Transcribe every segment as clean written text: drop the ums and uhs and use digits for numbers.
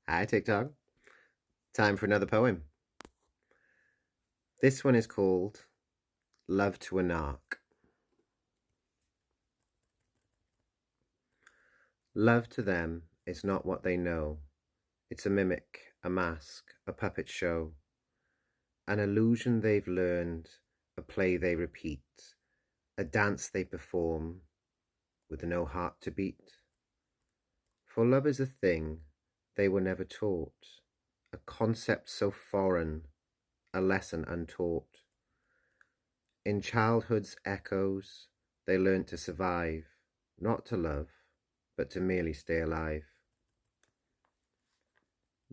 Hi, TikTok. Time for another poem. This one is called Love to a Narc. Love to them is not what they know. It's a mimic, a mask, a puppet show, an illusion they've learned, a play they repeat, a dance they perform with no heart to beat. For love is a thing they were never taught, a concept so foreign, a lesson untaught. In childhood's echoes, they learnt to survive, not to love, but to merely stay alive.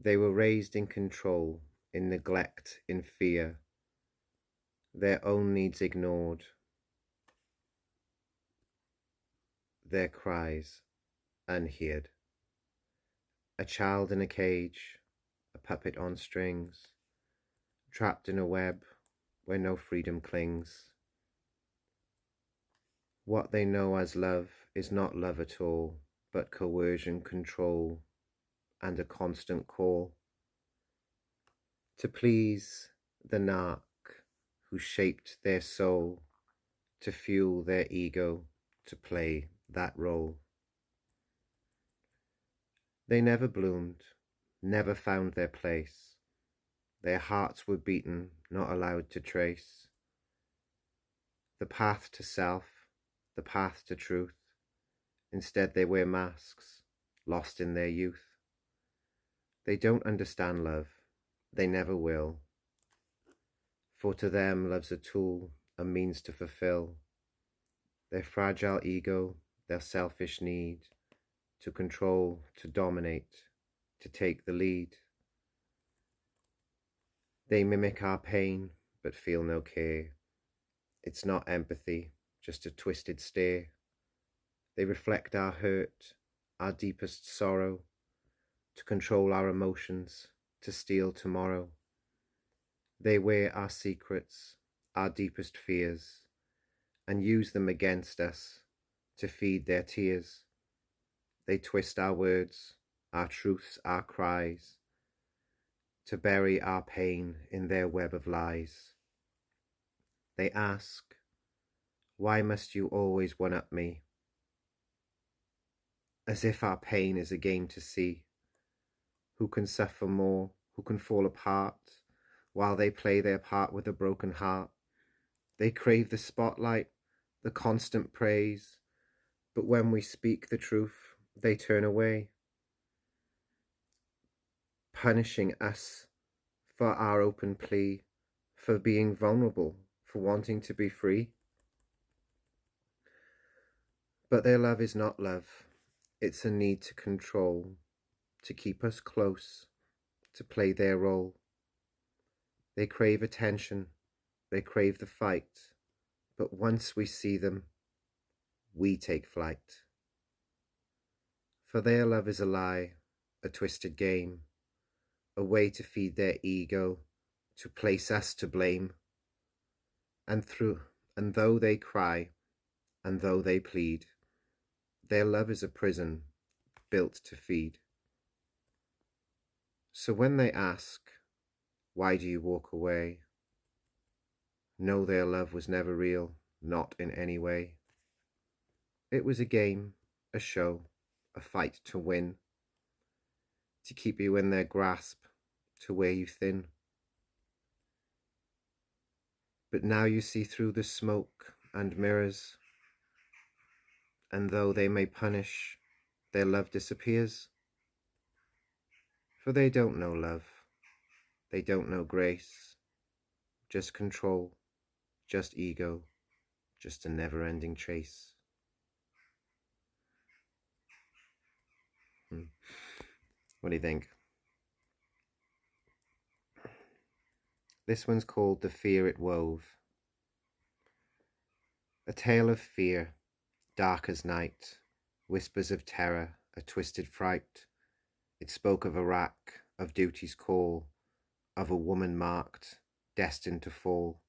They were raised in control, in neglect, in fear, their own needs ignored, their cries unheard. A child in a cage, a puppet on strings, trapped in a web where no freedom clings. What they know as love is not love at all, but coercion, control, and a constant call to please the narc who shaped their soul, to fuel their ego, to play that role. They never bloomed, never found their place. Their hearts were beaten, not allowed to trace the path to self, the path to truth. Instead they wear masks, lost in their youth. They don't understand love, they never will. For to them love's a tool, a means to fulfill their fragile ego, their selfish need to control, to dominate, to take the lead. They mimic our pain, but feel no care. It's not empathy, just a twisted stare. They reflect our hurt, our deepest sorrow, to control our emotions, to steal tomorrow. They wear our secrets, our deepest fears, and use them against us to feed their tears. They twist our words, our truths, our cries, to bury our pain in their web of lies. They ask, why must you always one-up me? As if our pain is a game to see. Who can suffer more, who can fall apart, while they play their part with a broken heart. They crave the spotlight, the constant praise, but when we speak the truth, they turn away, punishing us for our open plea, for being vulnerable, for wanting to be free. But their love is not love, it's a need to control, to keep us close, to play their role. They crave attention, they crave the fight, but once we see them, we take flight. For their love is a lie, a twisted game, a way to feed their ego, to place us to blame. And though they cry, and though they plead, their love is a prison built to feed. So when they ask, why do you walk away? Know their love was never real, not in any way. It was a game, a show, a fight to win, to keep you in their grasp, to wear you thin. But now you see through the smoke and mirrors, and though they may punish, their love disappears. For they don't know love, they don't know grace, just control, just ego, just a never-ending chase. What do you think? This one's called The Fear It Wove. A tale of fear, dark as night, whispers of terror, a twisted fright. It spoke of a rack, of duty's call, of a woman marked, destined to fall.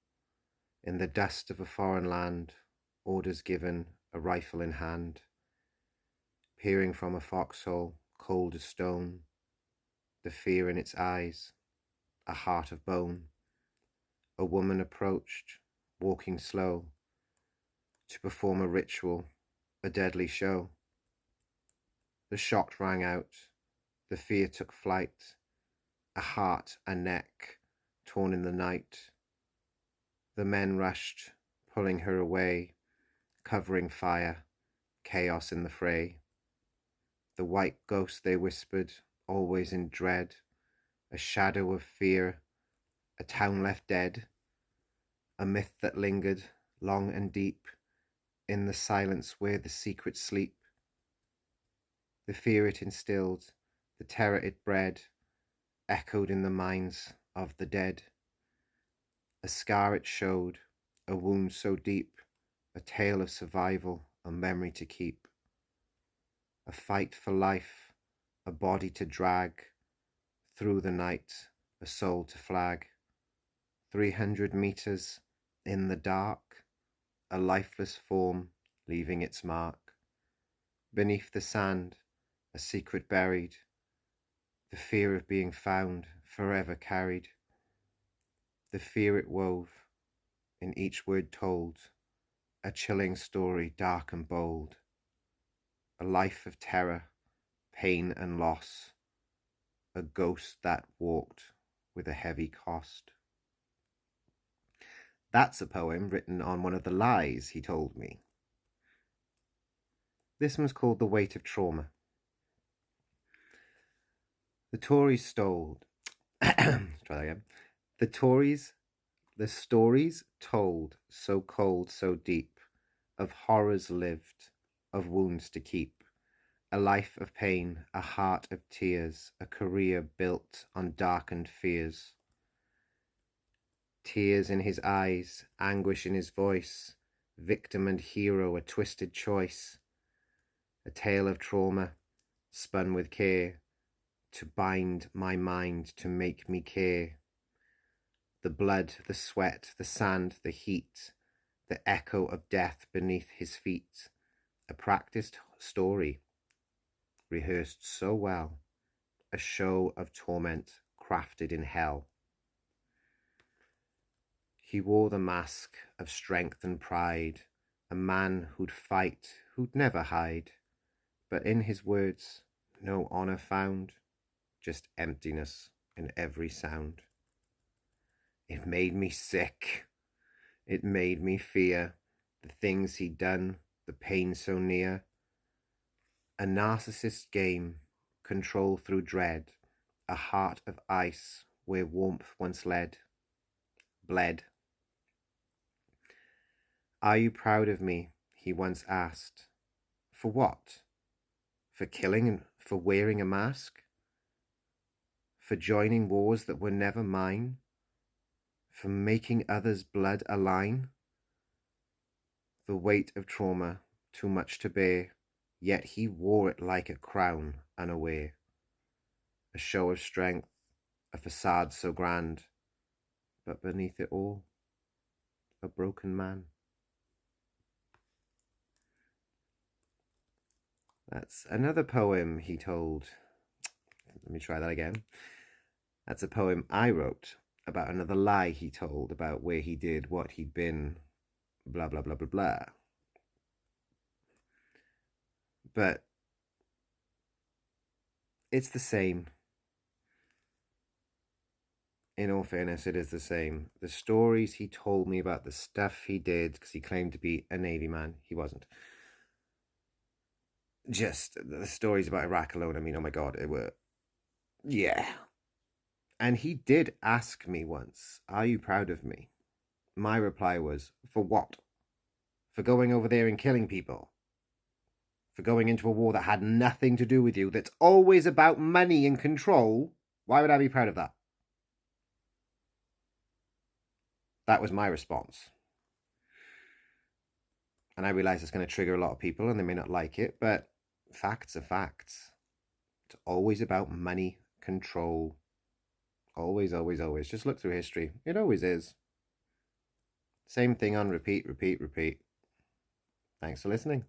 In the dust of a foreign land, orders given, a rifle in hand. Peering from a foxhole, cold as stone, the fear in its eyes, a heart of bone. A woman approached, walking slow, to perform a ritual, a deadly show. The shot rang out, the fear took flight, a heart, a neck, torn in the night. The men rushed, pulling her away, covering fire, chaos in the fray. The white ghost, they whispered, always in dread, a shadow of fear, a town left dead, a myth that lingered long and deep in the silence where the secrets sleep. The fear it instilled, the terror it bred, echoed in the minds of the dead. A scar it showed, a wound so deep, a tale of survival, a memory to keep. A fight for life, a body to drag through the night, a soul to flag. 300 meters in the dark, a lifeless form leaving its mark. Beneath the sand, a secret buried, the fear of being found forever carried. The fear it wove, in each word told, a chilling story dark and bold. A life of terror, pain and loss, a ghost that walked with a heavy cost. That's a poem written on one of the lies he told me. This one's called The Weight of Trauma. The Tories stole... Try that again. The stories told, so cold, so deep, of horrors lived, of wounds to keep. A life of pain, a heart of tears, a career built on darkened fears. Tears in his eyes, anguish in his voice, victim and hero, a twisted choice. A tale of trauma, spun with care, to bind my mind, to make me care. The blood, the sweat, the sand, the heat, the echo of death beneath his feet. A practiced story, rehearsed so well, a show of torment crafted in hell. He wore the mask of strength and pride, a man who'd fight, who'd never hide, but in his words no honor found, just emptiness in every sound. It made me sick, it made me fear, the things he'd done, the pain so near. A narcissist game, control through dread, a heart of ice where warmth once led, bled. Are you proud of me? He once asked. For what? For killing and for wearing a mask? For joining wars that were never mine? For making others' blood a line? The weight of trauma, too much to bear, yet he wore it like a crown, unaware. A show of strength, a facade so grand, but beneath it all, a broken man. That's another poem he told. Let me try that again. That's a poem I wrote about another lie he told about where he did, what he'd been, blah, blah, blah, blah, blah. But it's the same. In all fairness, it is the same. The stories he told me about the stuff he did, because he claimed to be a Navy man. He wasn't. Just the stories about Iraq alone, I mean, oh my God, it were... Yeah. And he did ask me once, are you proud of me? My reply was, for what? For going over there and killing people? For going into a war that had nothing to do with you, that's always about money and control? Why would I be proud of that? That was my response. And I realize it's going to trigger a lot of people and they may not like it, but facts are facts. It's always about money, control. Always, always, always. Just look through history. It always is. Same thing on repeat, repeat, repeat. Thanks for listening.